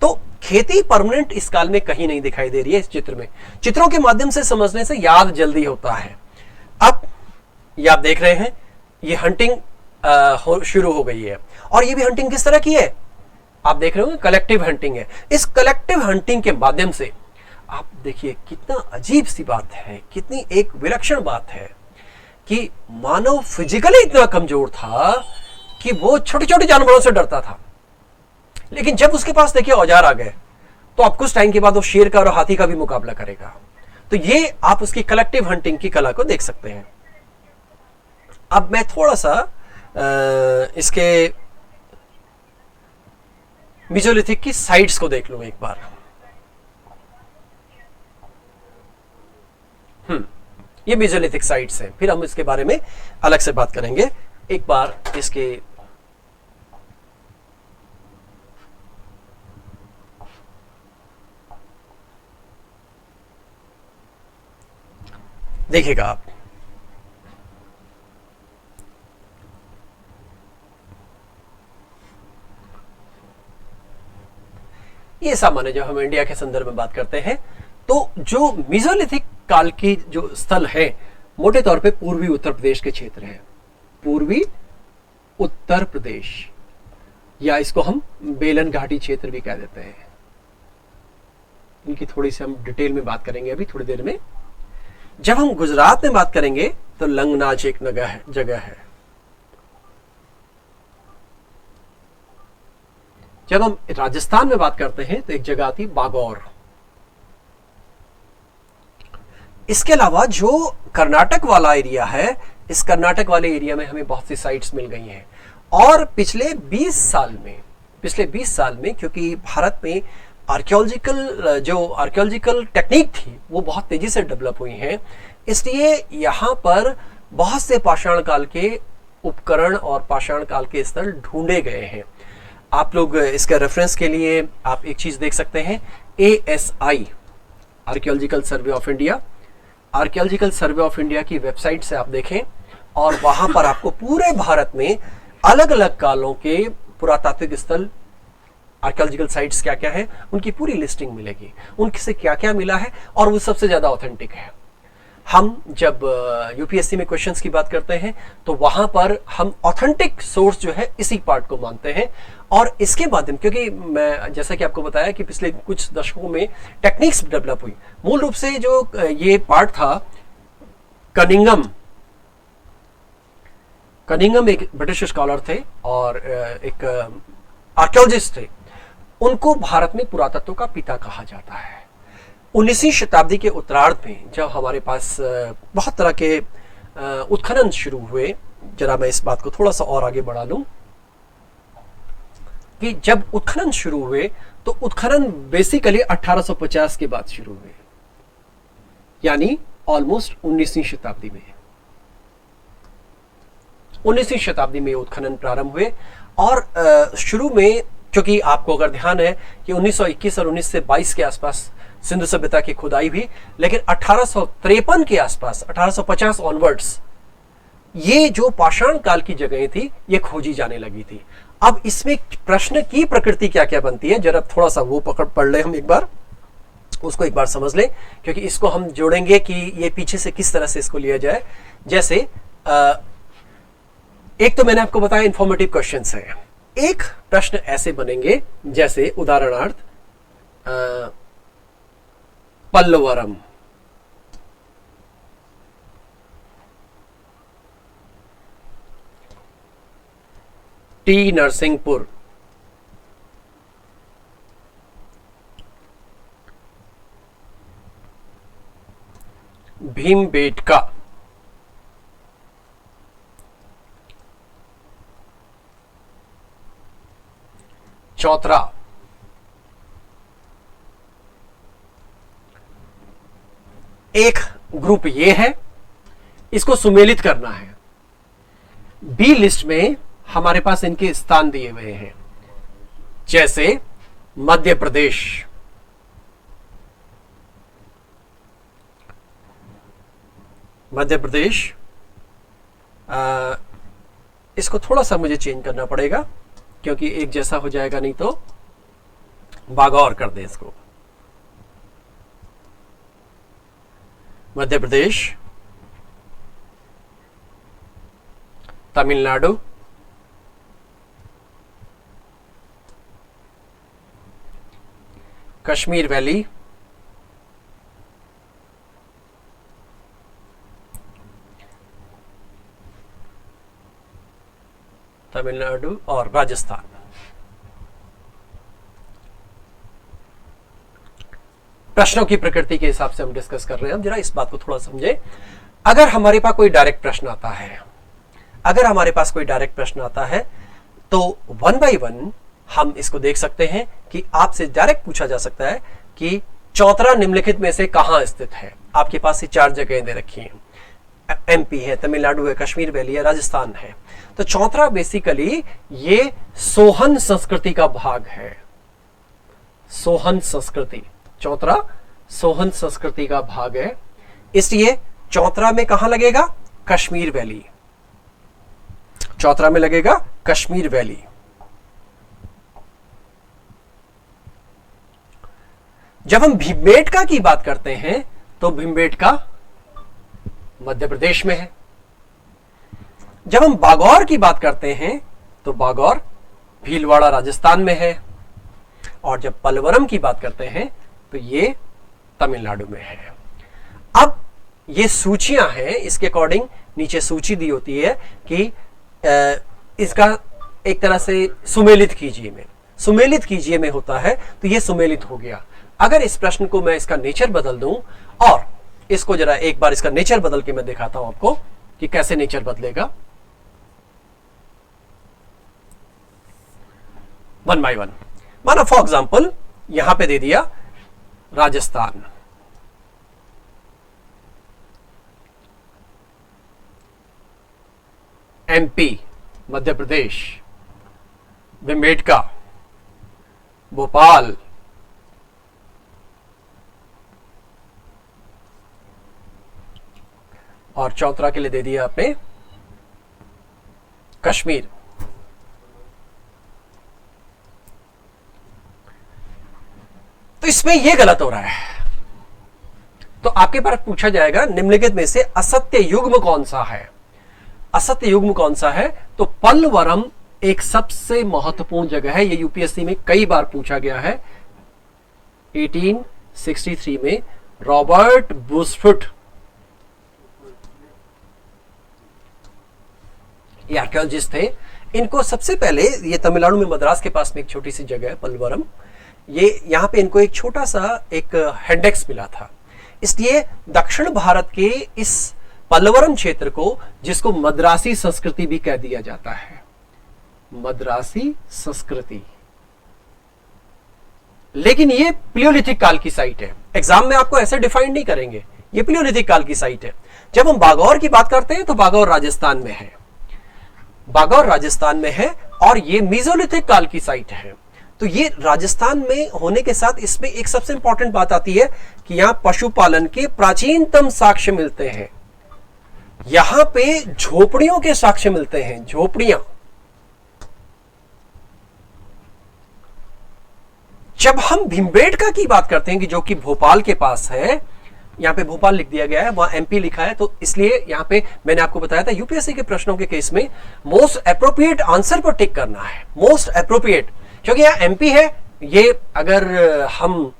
Speaker 1: तो खेती परमानेंट इस काल में कहीं नहीं दिखाई दे रही है। इस चित्र में, चित्रों के माध्यम से समझने से याद जल्दी होता है। अब ये आप देख रहे हैं, ये हंटिंग शुरू हो गई है, और ये भी हंटिंग किस तरह की है, आप देख रहे हो, कलेक्टिव हंटिंग है। इस कलेक्टिव हंटिंग के माध्यम से आप देखिए कितना अजीब सी बात है, कितनी एक विलक्षण बात है कि मानव फिजिकली इतना कमजोर था कि वो छोटे छोटे जानवरों से डरता था, लेकिन जब उसके पास देखिए औजार आ गए तो अब कुछ टाइम के बाद वो शेर का और हाथी का भी मुकाबला करेगा। तो ये आप उसकी कलेक्टिव हंटिंग की कला को देख सकते हैं। अब मैं थोड़ा सा इसके मेसोलिथिक की साइट्स को देख लूं एक बार। ये मेसोलिथिक साइट्स हैं, फिर हम इसके बारे में अलग से बात करेंगे। एक बार इसके देखिएगा आप, ये सामान्य जब हम इंडिया के संदर्भ में बात करते हैं तो जो मेसोलिथिक काल की जो स्थल है मोटे तौर पे पूर्वी उत्तर प्रदेश के क्षेत्र है। पूर्वी उत्तर प्रदेश, या इसको हम बेलन घाटी क्षेत्र भी कह देते हैं। इनकी थोड़ी सी हम डिटेल में बात करेंगे अभी थोड़ी देर में। जब हम गुजरात में बात करेंगे तो लंगनाच एक जगह है। जब हम राजस्थान में बात करते हैं तो एक जगह आती है बागौर। इसके अलावा जो कर्नाटक वाला एरिया है, इस कर्नाटक वाले एरिया में हमें बहुत सी साइट्स मिल गई हैं। और पिछले 20 साल में क्योंकि भारत में आर्कियोलॉजिकल टेक्निक थी वो बहुत तेजी से डेवलप हुई हैं, इसलिए यहाँ पर बहुत से पाषाण काल के उपकरण और पाषाण काल के स्थल ढूंढे गए हैं। आप लोग इसके रेफरेंस के लिए आप एक चीज देख सकते हैं, ASI archaeological survey of India, archaeological survey of India की वेबसाइट से आप देखें और वहां पर आपको पूरे भारत में अलग अलग कालों के पुरातात्विक स्थल, आर्कियोलॉजिकल साइट्स क्या क्या है, उनकी पूरी लिस्टिंग मिलेगी, उनसे क्या क्या मिला है और वो सबसे ज्यादा ऑथेंटिक है। हम जब यूपीएससी में क्वेश्चंस की बात करते हैं तो वहां पर हम ऑथेंटिक सोर्स जो है इसी पार्ट को मानते हैं। और इसके माध्यम, क्योंकि मैं जैसा कि आपको बताया कि पिछले कुछ दशकों में टेक्निक्स डेवलप हुई, मूल रूप से जो ये पार्ट था, कनिंगम एक ब्रिटिश स्कॉलर थे और एक आर्कियोलॉजिस्ट थे, उनको भारत में पुरातत्व का पिता कहा जाता है। 19वीं शताब्दी के उत्तरार्ध में जब हमारे पास बहुत तरह के उत्खनन शुरू हुए, जरा मैं इस बात को थोड़ा सा और आगे बढ़ा लूं कि जब उत्खनन शुरू हुए तो उत्खनन बेसिकली 1850 के बाद शुरू हुए, यानी ऑलमोस्ट 19वीं शताब्दी में। 19वीं शताब्दी में उत्खनन प्रारंभ हुए और शुरू में, क्योंकि आपको अगर ध्यान है कि 1921 और 1922 के आसपास सिंधु सभ्यता की खुदाई भी, लेकिन 1853 के आसपास 1850 ऑनवर्ड्स ये जो पाषाण काल की जगहें थी ये खोजी जाने लगी थी। अब इसमें प्रश्न की प्रकृति क्या क्या बनती है, जरा थोड़ा सा वो पढ़ ले, हम एक बार उसको एक बार समझ लें, क्योंकि इसको हम जोड़ेंगे कि ये पीछे से किस तरह से इसको लिया जाए। जैसे एक तो मैंने आपको बताया इंफॉर्मेटिव क्वेश्चंस है, एक प्रश्न ऐसे बनेंगे जैसे उदाहरणार्थ पल्लवरम, टी नरसिंहपुर, भीमबेटका, चौतरा, एक ग्रुप ये है, इसको सुमेलित करना है। बी लिस्ट में हमारे पास इनके स्थान दिए हुए हैं, जैसे मध्य प्रदेश, इसको थोड़ा सा मुझे चेंज करना पड़ेगा क्योंकि एक जैसा हो जाएगा, नहीं तो बागौर कर दे इसको। मध्य प्रदेश, तमिलनाडु, कश्मीर वैली, तमिलनाडु और राजस्थान। प्रश्नों की प्रकृति के हिसाब से हम डिस्कस कर रहे हैं। हम जरा इस बात को थोड़ा समझे। अगर हमारे पास कोई डायरेक्ट प्रश्न आता है, तो वन बाय वन हम इसको देख सकते हैं कि आपसे डायरेक्ट पूछा जा सकता है कि चौतरा निम्नलिखित में से कहां स्थित है। आपके पास ये 4 जगहें दे रखी हैं, एमपी है, तमिलनाडु है, कश्मीर वैली है, राजस्थान है। तो चौतरा बेसिकली ये सोहन संस्कृति का भाग है। सोहन संस्कृति, चौतरा सोहन संस्कृति का भाग है, इसलिए चौतरा में कहां लगेगा? कश्मीर वैली। चौतरा में लगेगा कश्मीर वैली। जब हम भीमबेटका की बात करते हैं तो भीमबेटका मध्य प्रदेश में है। जब हम बागौर की बात करते हैं तो बागौर भीलवाड़ा राजस्थान में है। और जब पलवरम की बात करते हैं तो ये तमिलनाडु में है। अब ये सूचियां हैं, इसके अकॉर्डिंग नीचे सूची दी होती है कि इसका एक तरह से सुमेलित कीजिए में होता है, तो ये सुमेलित हो गया। अगर इस प्रश्न को मैं इसका नेचर बदल दूं, और इसको जरा एक बार इसका नेचर बदल के मैं दिखाता हूं आपको कि कैसे नेचर बदलेगा, वन बाय वन। माना फॉर एग्जाम्पल यहां पे दे दिया राजस्थान, एमपी मध्य प्रदेश, भीमबेटका भोपाल, और चौतरा के लिए दे दिया आपने कश्मीर। तो इसमें यह गलत हो रहा है। तो आपके पास पूछा जाएगा निम्नलिखित में से असत्य युग्म कौन सा है। असत्य युग्म कौन सा है? तो पलवरम एक सबसे महत्वपूर्ण जगह है। ये यूपीएससी में कई बार पूछा गया है। 1863 में रॉबर्ट बुशफुट, ये आर्कियोलॉजिस्ट थे, इनको सबसे पहले, ये तमिलनाडु में मद्रास के पास में एक छोटी सी जगह है पलवरम, ये यहां पे इनको एक छोटा सा एक हेंडेक्स मिला था। इसलिए दक्षिण भारत के इस पलवरम क्षेत्र को, जिसको मद्रासी संस्कृति भी कह दिया जाता है, मद्रासी संस्कृति, लेकिन ये प्लियोलिथिक काल की साइट है। एग्जाम में आपको ऐसे डिफाइन नहीं करेंगे, ये प्लियोलिथिक काल की साइट है। जब हम बागौर की बात करते हैं तो बागौर राजस्थान में है, बागौर राजस्थान में है, और ये मेसोलिथिक काल की साइट है। तो ये राजस्थान में होने के साथ इसमें एक सबसे इंपॉर्टेंट बात आती है कि यहां पशुपालन के प्राचीनतम साक्ष्य मिलते हैं। यहां पे झोपड़ियों के साक्ष्य मिलते हैं, झोपड़ियां। जब हम भीमबेटका की बात करते हैं कि जो कि भोपाल के पास है, यहां पे भोपाल लिख दिया गया है, वहां एमपी लिखा है, तो इसलिए यहां पे मैंने आपको बताया था यूपीएससी के प्रश्नों के केस में मोस्ट एप्रोप्रिएट आंसर पर टिक करना है, मोस्ट एप्रोप्रिएट, क्योंकि यहां एमपी है। ये अगर हम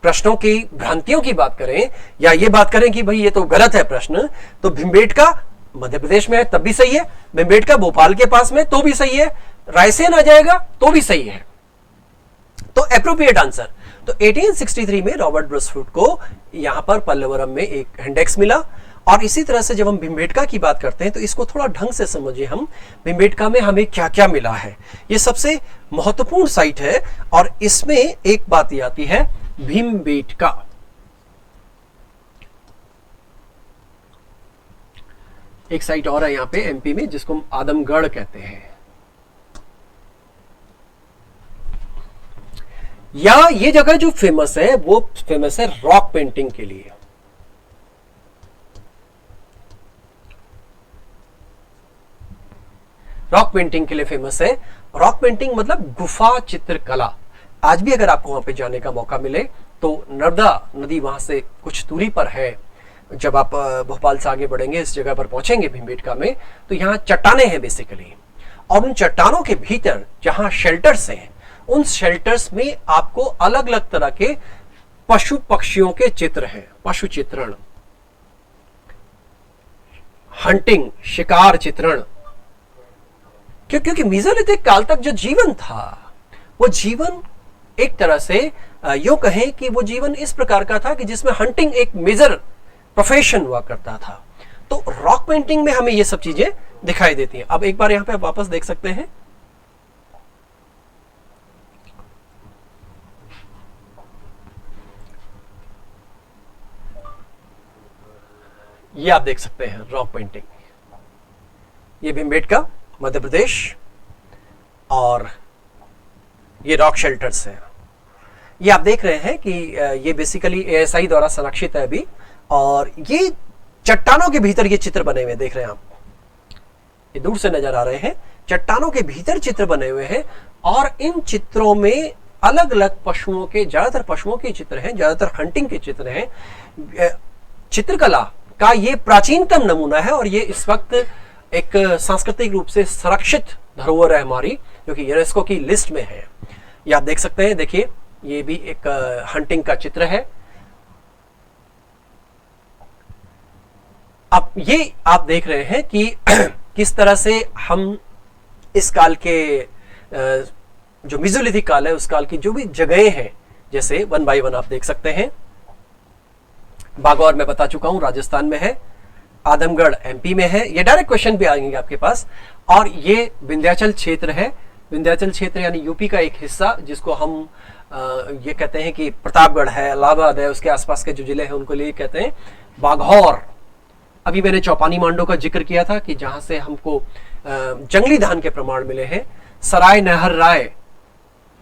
Speaker 1: प्रश्नों की भ्रांतियों की बात करें या ये बात करें कि भाई ये तो गलत है प्रश्न, तो भीमबेटका मध्य प्रदेश में है तब भी सही है, भीमबेटका भोपाल के पास में तो भी सही है, रायसेन आ जाएगा तो भी सही है। तो एप्रोप्रिएट आंसर, तो 1863 में रॉबर्ट ब्रुसफुट को यहां पर पल्लवरम में एक इंडेक्स मिला। और इसी तरह से जब हम भीमबेटका की बात करते हैं तो इसको थोड़ा ढंग से समझिए हम, भीमबेटका में हमें क्या क्या मिला है। ये सबसे महत्वपूर्ण साइट है, और इसमें एक बात ये आती है, भीमबेटका एक साइट और है यहां पे एमपी में, जिसको हम आदमगढ़ कहते हैं, या ये जगह जो फेमस है वो फेमस है रॉक पेंटिंग के लिए। रॉक पेंटिंग के लिए फेमस है। रॉक पेंटिंग मतलब गुफा चित्रकला। आज भी अगर आपको वहां पे जाने का मौका मिले तो नर्मदा नदी वहां से कुछ दूरी पर है। जब आप भोपाल से आगे बढ़ेंगे, इस जगह पर पहुंचेंगे भीमबेटका में, तो यहाँ चट्टाने हैं बेसिकली, और उन चट्टानों के भीतर जहां शेल्टर्स हैं, उन शेल्टर्स में आपको अलग अलग तरह के पशु पक्षियों के चित्र हैं, पशु चित्रण, हंटिंग शिकार चित्रण, क्योंकि मेसोलिथिक काल तक जो जीवन था वो जीवन एक तरह से यूं कहें कि वो जीवन इस प्रकार का था कि जिसमें हंटिंग एक मेजर प्रोफेशन हुआ करता था। तो रॉक पेंटिंग में हमें ये सब चीजें दिखाई देती हैं। अब एक बार यहां पे आप वापस देख सकते हैं, ये आप देख सकते हैं रॉक पेंटिंग, ये भीमबेटका मध्य प्रदेश, और ये रॉक शेल्टर्स हैं। ये आप देख रहे हैं कि ये बेसिकली एएसआई द्वारा संरक्षित है अभी, और ये चट्टानों के भीतर ये चित्र बने हुए देख रहे हैं आप, ये दूर से नजर आ रहे हैं, चट्टानों के भीतर चित्र बने हुए हैं, और इन चित्रों में अलग अलग पशुओं के, ज्यादातर पशुओं के चित्र हैं, ज्यादातर हंटिंग के चित्र हैं। चित्रकला का ये प्राचीनतम नमूना है, और ये इस वक्त एक सांस्कृतिक रूप से संरक्षित धरोहर है हमारी, जो कि यूनेस्को की लिस्ट में है। ये आप देख सकते हैं, देखिए ये भी एक हंटिंग का चित्र है। अब ये आप देख रहे हैं कि किस तरह से हम इस काल के जो मेसोलिथिक काल है उस काल की जो भी जगहें हैं, जैसे वन बाय वन आप देख सकते हैं। बागौर मैं बता चुका हूं राजस्थान में है, आदमगढ़ एमपी में है, ये डायरेक्ट क्वेश्चन भी आएंगे आपके पास। और ये विंध्याचल क्षेत्र है, विंध्याचल क्षेत्र यानी यूपी का एक हिस्सा, जिसको हम ये कहते हैं कि प्रतापगढ़ है, इलाहाबाद है, उसके आसपास के जो जिले हैं उनको लिए कहते हैं बाघौर। अभी मैंने चौपानी मांडो का जिक्र किया था कि जहां से हमको जंगली धान के प्रमाण मिले हैं। सराय नहर राय,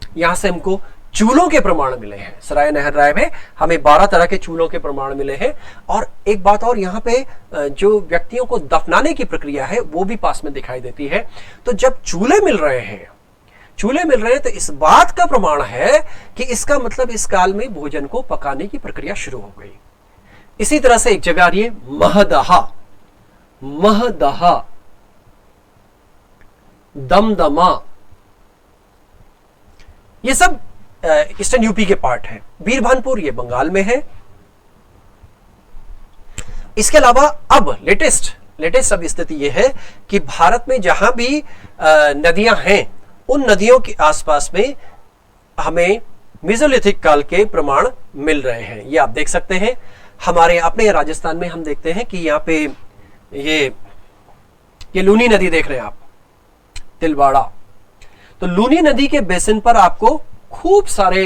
Speaker 1: यहां से हमको चूलों के प्रमाण मिले हैं। सराय नहर राय में हमें 12 तरह के चूलों के प्रमाण मिले हैं। और एक बात और, यहाँ पे जो व्यक्तियों को दफनाने की प्रक्रिया है वो भी पास में दिखाई देती है। तो जब चूल्हे मिल रहे हैं, तो इस बात का प्रमाण है कि इसका मतलब इस काल में भोजन को पकाने की प्रक्रिया शुरू हो गई। इसी तरह से एक जगह आ रही है महदहा, महदहा, दमदमा, ये सब ईस्टर्न यूपी के पार्ट है। बीरभानपुर ये बंगाल में है। इसके अलावा अब लेटेस्ट अब स्थिति यह है कि भारत में जहां भी नदियां हैं उन नदियों के आसपास में हमें मेसोलिथिक काल के प्रमाण मिल रहे हैं। ये आप देख सकते हैं। हमारे अपने राजस्थान में हम देखते हैं कि यहाँ पे ये लूनी नदी देख रहे हैं आप, तिलवाड़ा। तो लूनी नदी के बेसिन पर आपको खूब सारे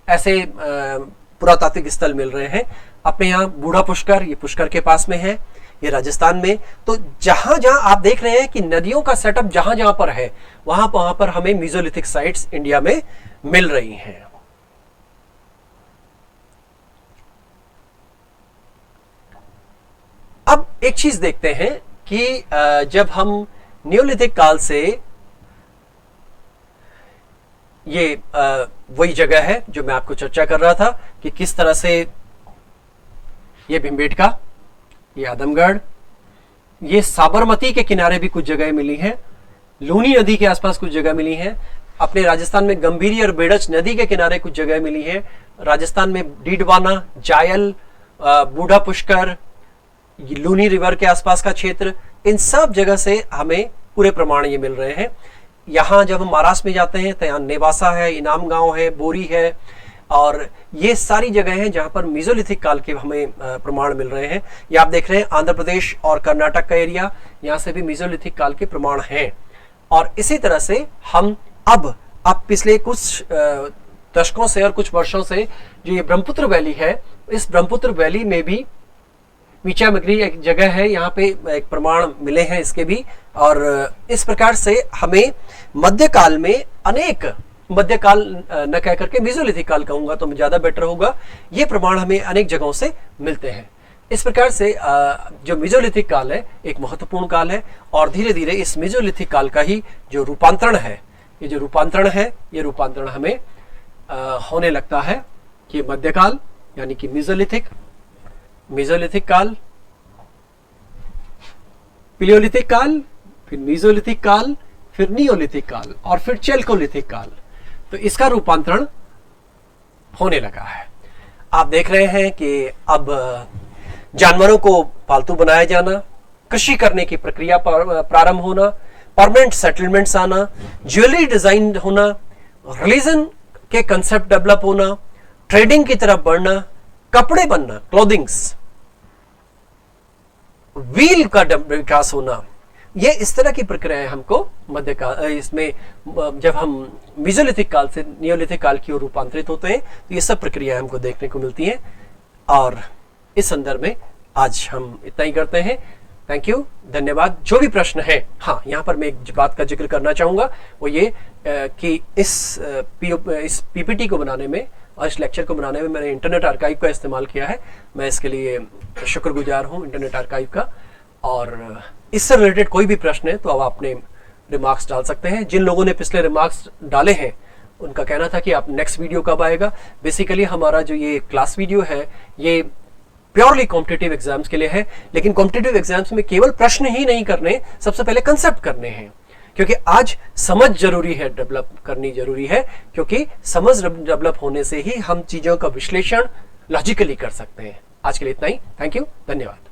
Speaker 1: ऐसे पुरातात्विक स्थल मिल रहे हैं। अपने यहाँ बूढ़ा पुष्कर, ये पुष्कर के पास में है, ये राजस्थान में। तो जहां जहां आप देख रहे हैं कि नदियों का सेटअप जहां जहां पर है, वहां पर हमें मेसोलिथिक साइट्स इंडिया में मिल रही हैं। अब एक चीज देखते हैं कि जब हम नियोलिथिक काल से, ये वही जगह है जो मैं आपको चर्चा कर रहा था कि किस तरह से ये भीमबेटका, ये आदमगढ़, ये साबरमती के किनारे भी कुछ जगह मिली हैं, लूनी नदी के आसपास कुछ जगह मिली हैं। अपने राजस्थान में गंभीरी और बेड़च नदी के किनारे कुछ जगह मिली है। राजस्थान में डीडवाना, जायल, बूढ़ा पुष्कर, लूनी रिवर के आसपास का क्षेत्र, इन सब जगह से हमें पूरे प्रमाण ये मिल रहे हैं। यहाँ जब हम महाराष्ट्र में जाते हैं तो यहाँ नेवासा है, इनाम गांव है, बोरी है, और ये सारी जगह हैं जहां पर मेसोलिथिक काल के हमें प्रमाण मिल रहे हैं। ये आप देख रहे हैं आंध्र प्रदेश और कर्नाटक का एरिया, यहाँ से भी मेसोलिथिक काल के प्रमाण हैं। और इसी तरह से हम अब पिछले कुछ दशकों से और कुछ वर्षों से जो ये ब्रह्मपुत्र वैली है, इस ब्रह्मपुत्र वैली में भी मीचामगरी एक जगह है, यहाँ पे एक प्रमाण मिले हैं इसके भी। और इस प्रकार से हमें मध्यकाल में अनेक, मध्यकाल न कह करके मेसोलिथिक काल कहूंगा तो ज्यादा बेटर होगा, ये प्रमाण हमें अनेक जगहों से मिलते हैं। इस प्रकार से जो मेसोलिथिक काल है एक महत्वपूर्ण काल है, और धीरे धीरे इस मेसोलिथिक काल का ही जो रूपांतरण है, ये जो रूपांतरण है, ये रूपांतरण हमें होने लगता है कि मध्यकाल यानी कि मेसोलिथिक काल, पिलियोलिथिक काल, फिर मेसोलिथिक काल, फिर नियोलिथिक काल, और फिर चेल्कोलिथिक काल। तो इसका रूपांतरण होने लगा है। आप देख रहे हैं कि अब जानवरों को पालतू बनाया जाना, कृषि करने की प्रक्रिया प्रारंभ होना, परमानेंट सेटलमेंट्स आना, ज्वेलरी डिजाइन होना, रिलीजन के कंसेप्ट डेवलप होना, ट्रेडिंग की तरफ बढ़ना, कपड़े बनना, क्लोथिंग्स, व्हील का विकास होना, ये इस तरह की प्रक्रियाएं हमको मध्यकाल इसमें जब हम मेसोलिथिक काल से नियोलिथिक काल की ओर रूपांतरित होते हैं तो ये सब प्रक्रियाएं हमको देखने को मिलती हैं। और इस संदर्भ में आज हम इतना ही करते हैं। थैंक यू, धन्यवाद। जो भी प्रश्न है, हाँ, यहाँ पर मैं एक बात का जिक्र करना चाहूंगा, वो ये कि इस पीपीटी को बनाने में और इस लेक्चर को बनाने में मैंने इंटरनेट आर्काइव का इस्तेमाल किया है। मैं इसके लिए शुक्रगुजार हूँ इंटरनेट आर्काइव का। और इससे रिलेटेड कोई भी प्रश्न है तो अब आपने रिमार्क्स डाल सकते हैं। जिन लोगों ने पिछले रिमार्क्स डाले हैं उनका कहना था कि आप नेक्स्ट वीडियो कब आएगा। बेसिकली हमारा जो ये क्लास वीडियो है ये प्योरली कॉम्पिटिटिव एग्जाम्स के लिए है, लेकिन कॉम्पिटिटिव एग्जाम्स में केवल प्रश्न ही नहीं करने, सबसे पहले कंसेप्ट करने हैं, क्योंकि आज समझ जरूरी है, डेवलप करनी जरूरी है, क्योंकि समझ डेवलप होने से ही हम चीजों का विश्लेषण लॉजिकली कर सकते हैं। आज के लिए इतना ही। थैंक यू, धन्यवाद।